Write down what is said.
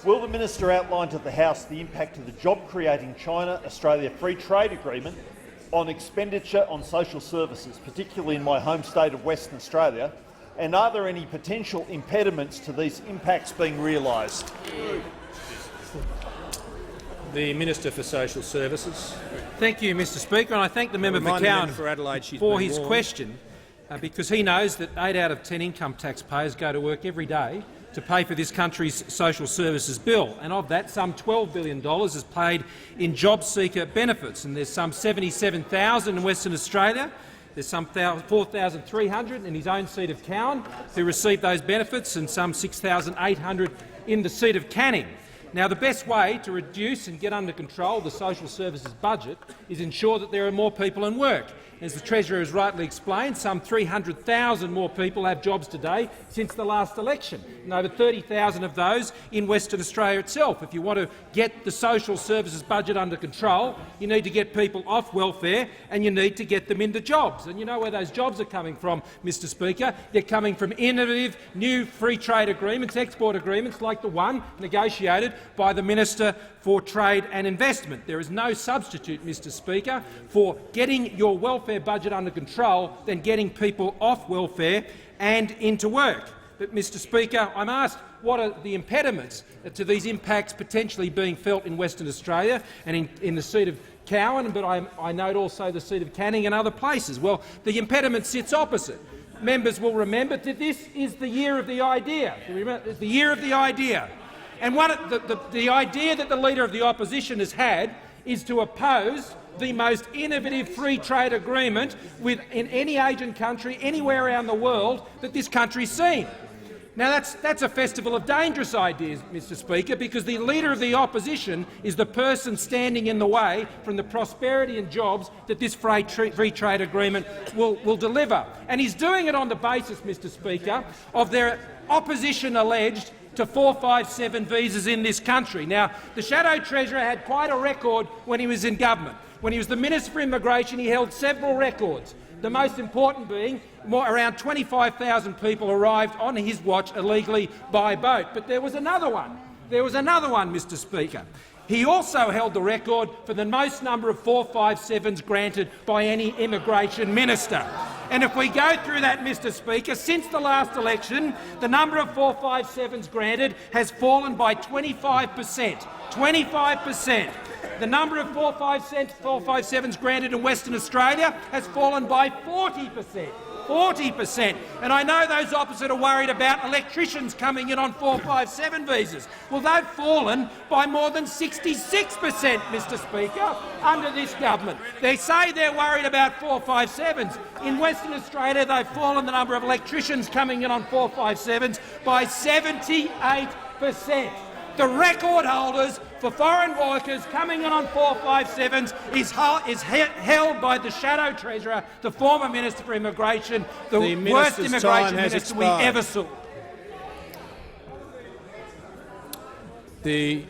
Will the minister outline to the House the impact of the job-creating China-Australia Free Trade Agreement on expenditure on social services, particularly in my home state of Western Australia, and are there any potential impediments to these impacts being realised? The Minister for Social Services. Thank you, Mr Speaker, and I thank the member for Cowan for his question, because he knows that 8 out of 10 income taxpayers go to work every day to pay for this country's social services bill, and of that, some $12 billion is paid in job seeker benefits, and there's some 77,000 in Western Australia. There's some 4,300 in his own seat of Cowan who receive those benefits, and some 6,800 in the seat of Canning. Now, the best way to reduce and get under control the social services budget is ensure that there are more people in work. As the Treasurer has rightly explained, some 300,000 more people have jobs today since the last election, and over 30,000 of those in Western Australia itself. If you want to get the social services budget under control, you need to get people off welfare and you need to get them into jobs. And you know where those jobs are coming from, Mr Speaker. They're coming from innovative new free trade agreements, export agreements like the one negotiated by the Minister for Trade and Investment. There is no substitute, Mr Speaker, for getting your welfare budget under control than getting people off welfare and into work. But, Mr Speaker, I'm asked what are the impediments to these impacts potentially being felt in Western Australia and in the seat of Cowan, but I note also the seat of Canning and other places. Well, the impediment sits opposite. Members will remember that this is the year of the idea. It's the year of the idea. And the idea that the Leader of the Opposition has had is to oppose the most innovative free trade agreement in any Asian country anywhere around the world that this country's seen. Now, that's a festival of dangerous ideas, Mr Speaker, because the Leader of the Opposition is the person standing in the way from the prosperity and jobs that this free trade agreement will deliver. And he's doing it on the basis, Mr Speaker, of their opposition alleged to 457 visas in this country. Now, the Shadow Treasurer had quite a record when he was in government. When he was the Minister for Immigration, he held several records, the most important being around 25,000 people arrived on his watch illegally by boat. But there was another one. There was another one, Mr Speaker. He also held the record for the most number of 457s granted by any immigration minister. And if we go through that, Mr Speaker, since the last election, the number of 457s granted has fallen by 25%. 25%. The number of 457s granted in Western Australia has fallen by 40%. 40%. And I know those opposite are worried about electricians coming in on 457 visas. Well, they've fallen by more than 66%, Mr Speaker, under this government. They say they're worried about 457s. In Western Australia, they've fallen the number of electricians coming in on 457s by 78%. The record holders for foreign workers coming in on 457s is held by the Shadow Treasurer, the former Minister for Immigration, the worst immigration minister we ever saw. The